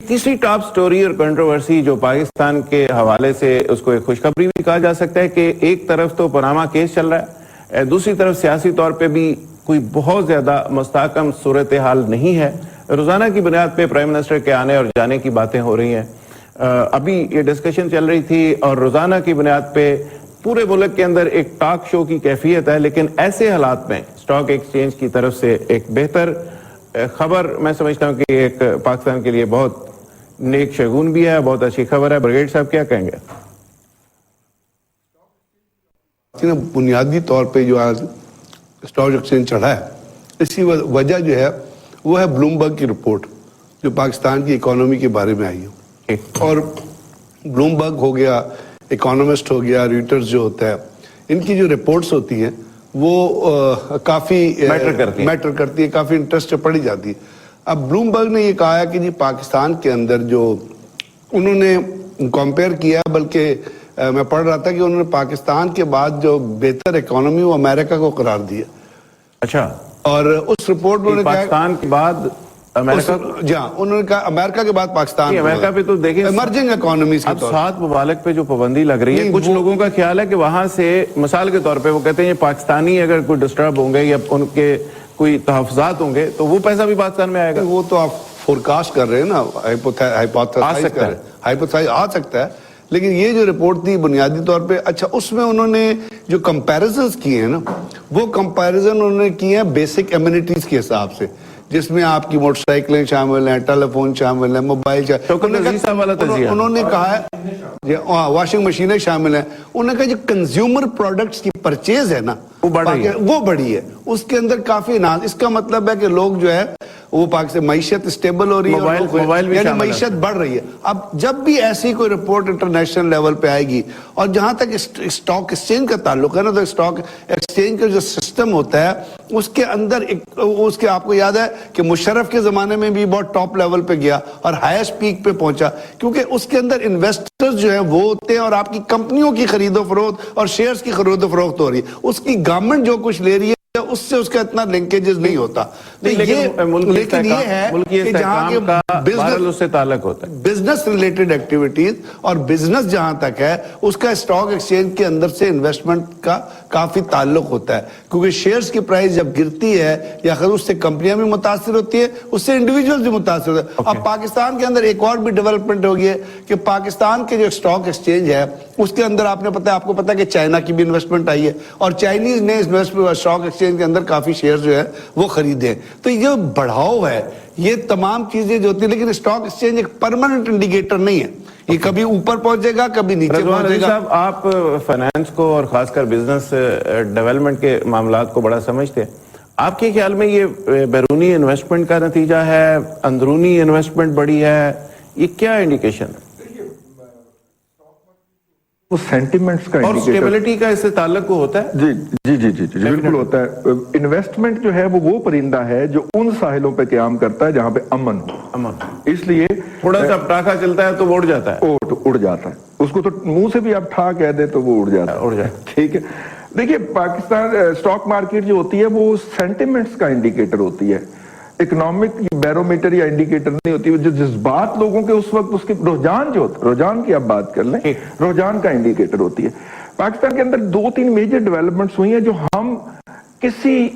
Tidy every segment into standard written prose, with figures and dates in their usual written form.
تیسری top story اور controversy جو پاکستان کے حوالے سے اس کو ایک خوشخبری بھی کہا جا سکتا ہے کہ ایک طرف تو پاناما کیس چل رہا ہے، دوسری طرف سیاسی طور پہ بھی کوئی بہت زیادہ مستحکم صورتحال نہیں ہے۔ روزانہ کی بنیاد پہ پرائم منسٹر کے آنے اور جانے کی باتیں ہو رہی ہیں، ابھی یہ ڈسکشن چل رہی تھی اور روزانہ کی بنیاد پہ پورے ملک کے اندر ایک ٹاک شو کی کیفیت ہے، لیکن ایسے حالات میں سٹاک ایکسچینج کی طرف سے ایک بہتر خبر میں سمجھتا ہوں کہ ایک پاکستان کے لیے بہت نیک شگون بھی ہے، بہت اچھی خبر ہے۔ برگیڈ صاحب کیا کہیں گے؟ بنیادی طور پہ جو آج سٹاک ایکسچینج چڑھا ہے، اس کی وجہ جو ہے وہ ہے بلومبرگ کی رپورٹ جو پاکستان کی اکانومی کے بارے میں آئی ہے، اور بلومبرگ ہو گیا، اکانومسٹ ہو گیا، ریٹرز جو ہوتا ہے، ان کی جو رپورٹس ہوتی ہیں وہ کافی میٹر کرتی ہے، کافی انٹرسٹ پڑی جاتی ہے۔ اب بلومبرگ نے یہ کہا ہے کہ جی پاکستان کے اندر جو انہوں نے کمپیئر کیا، بلکہ میں پڑھ رہا تھا کہ انہوں نے پاکستان کے بعد جو بہتر اکانومی وہ امریکہ کو قرار دیا۔ اچھا، اور اس رپورٹ میں پاکستان کے بعد امریکہ، جی ہاں، انہوں نے کہا امریکہ کے بعد پاکستان، امریکہ پہ تو دیکھیں ایمرجنگ اکانومیز کے طور 7 ممالک پہ جو پابندی لگ رہی ہے، کچھ لوگوں کا خیال ہے کہ وہاں سے مثال کے طور پہ وہ کہتے ہیں یہ پاکستانی اگر کوئی ڈسٹرب ہوں گے یا ان کے کوئی تحفظات ہوں گے تو وہ پیسہ بھی پاکستان میں آئے گا۔ وہ تو آپ فورکاسٹ کر رہے ہیں نا، ہائپوتھیسائز آ سکتا ہے، لیکن یہ جو رپورٹ تھی بنیادی طور پہ، اچھا اس میں انہوں نے جو کمپیریزنز کیے ہیں نا، وہ کمپیریزن انہوں نے کیے ہیں بیسک ایمینٹیز کے حساب سے، جس میں آپ کی موٹر سائیکلیں شامل ہیں، ٹیلی فون شامل ہیں، موبائل انہوں نے کہا ہے واشنگ مشینیں شامل ہیں، انہوں نے کہا جو کنزیومر پروڈکٹس کی پرچیز ہے نا وہ بڑی ہے، اس کے اندر کافی ناز، اس کا مطلب ہے کہ لوگ جو ہے وہ پاکستان معیشت اسٹیبل ہو رہی ہے، یعنی معیشت بڑھ رہی ہے۔ اب جب بھی ایسی کوئی رپورٹ انٹرنیشنل لیول پہ آئے گی، اور جہاں تک اسٹاک ایکسچینج کا تعلق ہے نا، تو اسٹاک ایکسچینج کا جو سسٹم ہوتا ہے اس کے اندر اس کے آپ کو یاد ہے کہ مشرف کے زمانے میں بھی بہت ٹاپ لیول پہ گیا اور ہائیسٹ پیک پہ پہنچا، کیونکہ اس کے اندر انویسٹرز جو ہیں وہ ہوتے ہیں اور آپ کی کمپنیوں کی خرید و فروخت اور شیئرز کی خرید و فروخت ہو رہی ہے، اس کی گورنمنٹ جو کچھ لے رہی ہے اس سے اس کا اتنا لنکیجز نہیں ہوتا، لیکن یہ ہے کہ جہاں کے بزنس ریلیٹڈ ایکٹیویٹیز اور بزنس جہاں تک ہے اس کا اسٹاک ایکسچینج کے اندر سے انویسٹمنٹ کا کافی تعلق ہوتا ہے، کیونکہ شیئرز کی پرائس جب گرتی ہے یا خود اس سے کمپنیاں بھی متاثر ہوتی ہیں، اس سے انڈیویجول بھی متاثر ہوتے ہیں۔ اب پاکستان کے اندر ایک اور بھی ڈیولپمنٹ ہوگی ہے کہ پاکستان کے جو اسٹاک ایکسچینج ہے اس کے اندر آپ کو پتا ہے کہ چائنا کی بھی انویسٹمنٹ آئی ہے، اور چائنیز نے اسٹاک ایکسچینج کے اندر کافی شیئر جو ہے وہ خریدے، تو یہ بڑھاؤ ہے، یہ تمام چیزیں جو ہوتی ہیں، لیکن اسٹاک ایکسچینج ایک پرماننٹ انڈیکیٹر نہیں ہے، یہ کبھی اوپر پہنچے گا کبھی نیچے پہنچے گا۔ صاحب آپ فائنانس کو اور خاص کر بزنس ڈیولپمنٹ کے معاملات کو بڑا سمجھتے ہیں، آپ کے خیال میں یہ بیرونی انویسٹمنٹ کا نتیجہ ہے، اندرونی انویسٹمنٹ بڑی ہے، یہ کیا انڈیکیشن ہے؟ وہ سینٹیمنٹس کا اور سٹیبلٹی کا اس سے تعلق کو ہوتا ہے؟ جی بالکل ہوتا ہے۔ انویسٹمنٹ جو ہے وہ پرندہ ہے جو ان ساحلوں پہ قیام کرتا ہے جہاں پہ امن ہو، اس لیے تھوڑا سا پٹاخہ چلتا ہے تو وہ اڑ جاتا ہے، اڑ جاتا ہے، اس کو تو منہ سے بھی آپ ٹھا کہہ دیں تو وہ اڑ جاتا ہے، ٹھیک ہے۔ دیکھیے پاکستان اسٹاک مارکیٹ جو ہوتی ہے وہ سینٹیمنٹس کا انڈیکیٹر ہوتی ہے، اکنامک بیرومیٹر یا انڈیکیٹر نہیں ہوتی، جو جذبات لوگوں کے اس وقت اس کے رجحان جو ہوتا ہے، رجحان کی آپ بات کر لیں، رجحان کا انڈیکیٹر ہوتی ہے۔ پاکستان کے اندر 2-3 میجر ڈیولپمنٹس ہوئی ہیں جو ہم کسی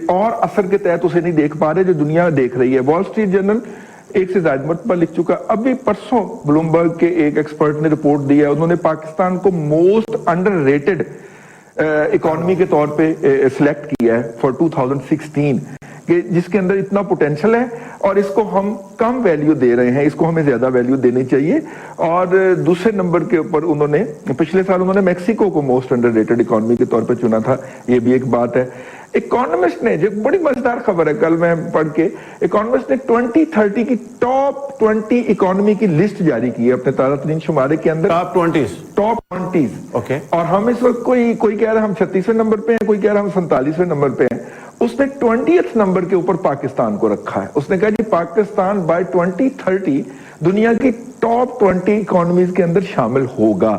اور اثر کے تحت اسے نہیں دیکھ پا رہے جو دنیا دیکھ رہی ہے۔ وال سٹریٹ جرنل ایک سے زائد مرتبہ لکھ چکا، ابھی پرسوں بلومبرگ کے ایک ایکسپرٹ نے رپورٹ دیا، انہوں نے پاکستان کو موسٹ انڈر ریٹڈ اکانومی کے طور پہ سلیکٹ کیا ہے فار 2016، کہ جس کے اندر اتنا پوٹینشل ہے اور اس کو ہم کم ویلیو دے رہے ہیں، اس کو ہمیں زیادہ ویلیو دینی چاہیے۔ اور دوسرے نمبر کے اوپر انہوں نے پچھلے سال انہوں نے میکسیکو کو موسٹ انڈر ریٹڈ اکانومی کے طور پہ چنا تھا، یہ بھی ایک بات ہے۔ اکانومسٹ نے جو بڑی مزیدار خبر ہے، کل میں پڑھ کے اکانومسٹ نے 2030 کی ٹاپ 20 اکانومی کی لسٹ جاری کی ہے اپنے تازہ ترین شمارے کے اندر، ٹاپ 20، اوکے، اور ہم اس وقت کوئی کہہ رہا ہم 36ویں نمبر پہ ہیں، کوئی کہہ رہا ہم 47ویں نمبر پہ ہیں۔ اس نے 20th نمبر کے اوپر پاکستان کو رکھا ہے، اس نے کہا جی پاکستان بائی 2030 دنیا کی ٹاپ 20 اکانومیز کے اندر شامل ہوگا۔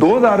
2000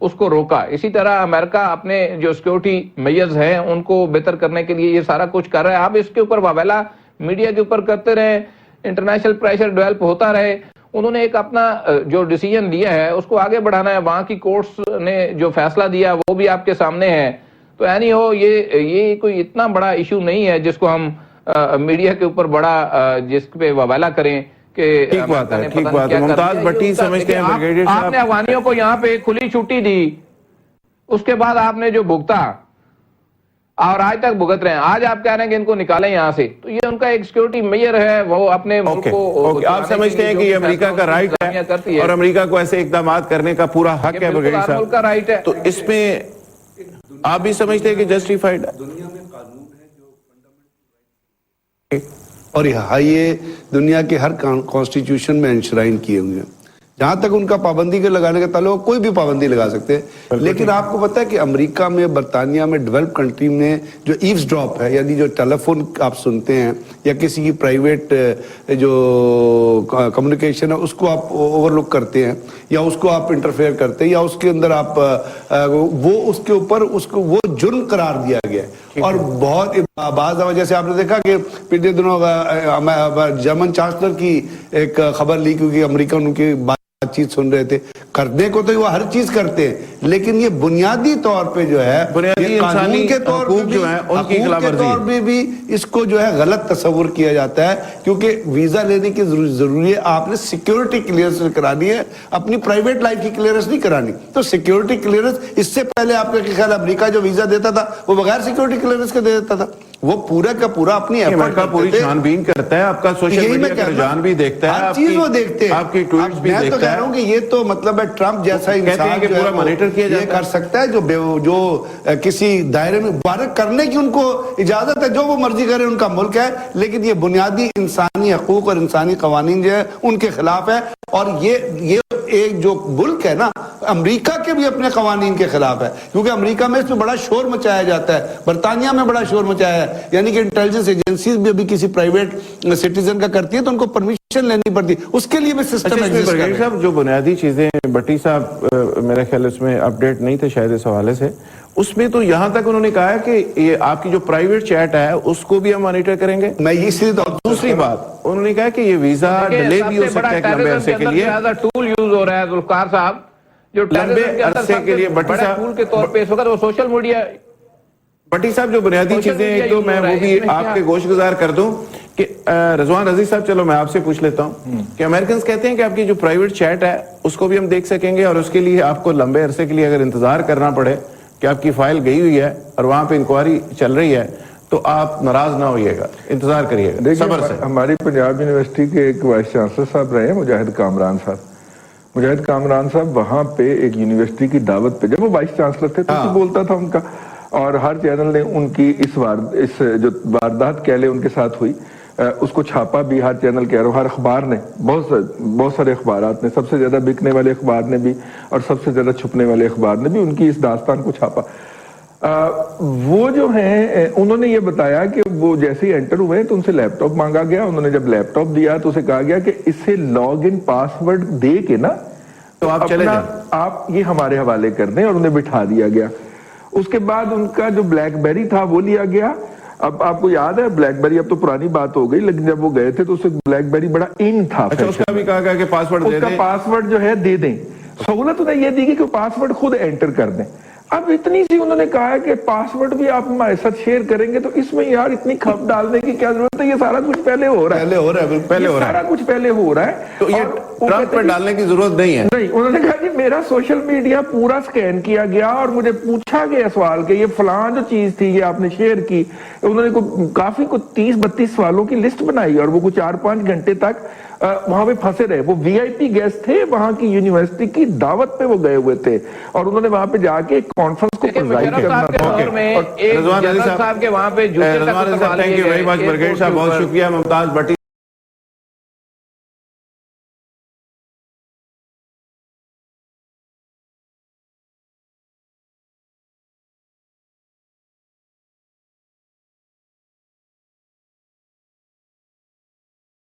اس کو روکا. اسی طرح امریکہ اپنے جو سیکورٹی میئرز ہیں ان کو بہتر کرنے کے لیے یہ سارا کچھ کر رہا ہے. آپ اس کے اوپر واویلا میڈیا کے اوپر کرتے رہے, انٹرنیشنل پریشر ڈیولپ ہوتا رہے. انہوں نے ایک اپنا جو ڈیسیجن لیا ہے اس کو آگے بڑھانا ہے. وہاں کی کورٹس نے جو فیصلہ دیا وہ بھی آپ کے سامنے ہے. تو اینی ہو یہ کوئی اتنا بڑا ایشو نہیں ہے جس کو ہم میڈیا کے اوپر بڑا جس پہ واویلا کریں کہ ٹھیک بات ہے. ممتاز بھٹی سمجھتے ہیں آپ نے افغانیوں کو یہاں پہ کھلی چھٹی دی, اس کے بعد آپ نے جو بھگتا اور آج تک بھگت رہے ہیں, آج آپ کہہ رہے ہیں کہ ان کو نکالیں یہاں سے, تو یہ ان کا ایک سیکورٹی میئر ہے, وہ اپنے ملک کو آپ سمجھتے ہیں کہ یہ امریکہ کا رائٹ ہے اور امریکہ کو ایسے اقدامات کرنے کا پورا حق ہے برگیڈیئر صاحب, ملک کا رائٹ ہے, تو اس میں آپ بھی سمجھتے ہیں کہ جسٹیفائڈ ہے؟ دنیا میں قانون ہے جو فنڈامنٹل اور یہ دنیا کے ہر کانسٹیٹیوشن میں انشرائن کیے ہوئے ہیں. جہاں تک ان کا پابندی کے لگانے کا تعلق, کوئی بھی پابندی لگا سکتے ہیں. لیکن آپ کو پتا ہے کہ امریکہ میں, برطانیہ میں, ڈیولپ کنٹری میں جو ایوز ڈراپ ہے, یعنی جو ٹیلی فون آپ سنتے ہیں یا کسی کی پرائیویٹ جو کمیونیکیشن ہے اس کو آپ اوور لک کرتے ہیں یا اس کو آپ انٹرفیئر کرتے ہیں یا اس کے اندر آپ وہ اس کے اوپر اس کو وہ جرم قرار دیا گیا ہے. اور بہت بعض جیسے آپ نے دیکھا کہ پچھلے دنوں جرمن چانسلر کی ایک خبر لی, کیونکہ امریکہ ان کی بات چیز سن رہے تھے. کرنے کو تو وہ ہر چیز کرتے ہیں, لیکن یہ بنیادی طور پے جو ہے بنیادی انسانی حقوق جو ہیں ان کی خلاف ورزی ہے. بھی اس کو جو ہے غلط تصور کیا جاتا ہے, کیونکہ ویزا لینے کی ضروری ہے, آپ نے سیکیورٹی کلیئرنس کرانی ہے, اپنی پرائیویٹ لائف کی کلیئرنس نہیں کرانی. تو سیکیورٹی کلیئرنس, اس سے پہلے آپ کا خیال امریکہ جو ویزا دیتا تھا وہ بغیر سیکیورٹی کلیئرنس کے دے دیتا تھا, وہ پورا کا پورا اپنی امریکہ پوری چھان بین کرتا ہے, آپ کا سوشل میڈیا کا رجحان بھی دیکھتا ہے, ہر چیز وہ دیکھتے ہیں, آپ کی ٹویٹس بھی دیکھتا ہے. میں تو کہہ رہا ہوں کہ یہ تو مطلب ہے ٹرمپ جیسا انسان جو پورا مانیٹر کیا یہ کر سکتا ہے, جو کسی دائرے میں مبارک کرنے کی ان کو اجازت ہے, جو وہ مرضی کرے, ان کا ملک ہے, لیکن یہ بنیادی انسانی حقوق اور انسانی قوانین جو ہے ان کے خلاف ہے. اور یہ ایک جو ملک ہے نا, امریکہ کے بھی اپنے قوانین کے خلاف ہے, کیونکہ امریکہ میں اس میں بڑا شور مچایا جاتا ہے, برطانیہ میں بڑا شور مچایا ہے, یعنی کہ انٹیلیجنس ایجنسیز بھی ابھی کسی پرائیویٹ سٹیزن کا کرتی ہے تو ان کو پرمیشن لینی پڑتی, اس کے لیے بھی سسٹم ایگزسٹ کر رہے ہیں. صاحب جو بنیادی چیزیں بھٹی صاحب میرے خیال اس میں اپڈیٹ نہیں تھے شاید اس حوالے سے, اس میں تو یہاں تک انہوں نے کہا ہے کہ یہ آپ کی جو پرائیویٹ چیٹ ہے اس کو بھی ہم مانیٹر کریں گے. میں اسی دوسری بات انہوں نے کہا کہ یہ ویزا ڈیلے بھی ہو سکتا ہے لمبے عرصے کے لیے, ٹول یوز ہو رہا ہے ذوالفقار صاحب, جو لمبے عرصے کے لیے. بھٹی صاحب ٹول کے طور پہ اس وقت وہ سوشل میڈیا, بھٹی صاحب جو بنیادی چیزیں ایک دو میں وہ بھی آپ کے گوش گزار کر دوں کہ رضوان عزیز صاحب, چلو میں آپ سے پوچھ لیتا ہوں کہ امریکنز کہتے ہیں کہ آپ کی جو پرائیویٹ چیٹ ہے اس کو بھی ہم دیکھ سکیں گے, اور اس کے لیے آپ کو لمبے عرصے کے لیے اگر انتظار کرنا پڑے کہ آپ کی فائل گئی ہوئی ہے اور وہاں پہ انکوائری چل رہی ہے تو آپ ناراض نہ ہوئیے گا, انتظار کریے گا صبر سے. ہماری پنجاب یونیورسٹی کے ایک وائس چانسلر صاحب رہے ہیں مجاہد کامران صاحب. مجاہد کامران صاحب وہاں پہ ایک یونیورسٹی کی دعوت پہ, جب وہ وائس چانسلر تھے تو بولتا تھا ان کا, اور ہر چینل نے ان کی اس جو واردات کہہ لے ان کے ساتھ ہوئی اس کو چھاپا بھی, ہر چینل کہہ رہا ہوں, ہر اخبار نے, بہت سارے اخبارات نے, سب سے زیادہ بکنے والے اخبار نے بھی اور سب سے زیادہ چھپنے والے اخبار نے بھی ان کی اس داستان کو چھاپا. وہ جو ہیں انہوں نے یہ بتایا کہ وہ جیسے ہی انٹر ہوئے تو ان سے لیپ ٹاپ مانگا گیا, انہوں نے جب لیپ ٹاپ دیا تو اسے کہا گیا کہ اسے لاگ ان پاس ورڈ دے کے نا تو آپ چلے جائیں, آپ یہ ہمارے حوالے کر دیں, اور انہیں بٹھا دیا گیا. اس کے بعد ان کا جو بلیک بیری تھا وہ لیا گیا. اب آپ کو یاد ہے بلیک بیری, اب تو پرانی بات ہو گئی, لیکن جب وہ گئے تھے تو اسے بلیک بیری بڑا ان تھا. اس کا بھی کہا گیا کہ پاسورڈ دے دیں, اس کا پاسورڈ جو ہے دے دیں. سہولت انہیں یہ دی کہ پاسورڈ خود انٹر کر دیں. اب اتنی سی انہوں نے کہا ہے کہ پاسورڈ بھی آپ ہمارے ساتھ شیئر کریں گے, تو اس میں یار اتنی کھپ ڈالنے کی کیا ضرورت ہے, یہ سارا کچھ پہلے ہو رہا ہے, سارا کچھ پہلے ہو رہا ہے, تو یہ ٹرمپ پر ڈالنے کی ضرورت نہیں ہے. نہیں, انہوں نے کہا کہ میرا سوشل میڈیا پورا سکین کیا گیا اور مجھے پوچھا گیا سوال کہ یہ فلاں جو چیز تھی یہ آپ نے شیئر کی. انہوں نے کافی 30-32 سوالوں کی لسٹ بنائی اور وہ کچھ 4-5 گھنٹے تک وہاں پہ پھنسے رہے. وہ وی آئی پی گیسٹ تھے, وہاں کی یونیورسٹی کی دعوت پہ وہ گئے ہوئے تھے, اور انہوں نے وہاں پہ جا کے ایک کانفرنس کو پرزائڈ کرنا تھا. رضوان عزیز صاحب کے وہاں پہ جوتے تک اتروا لیے گئے. بہت شکریہ. ممتاز بھٹی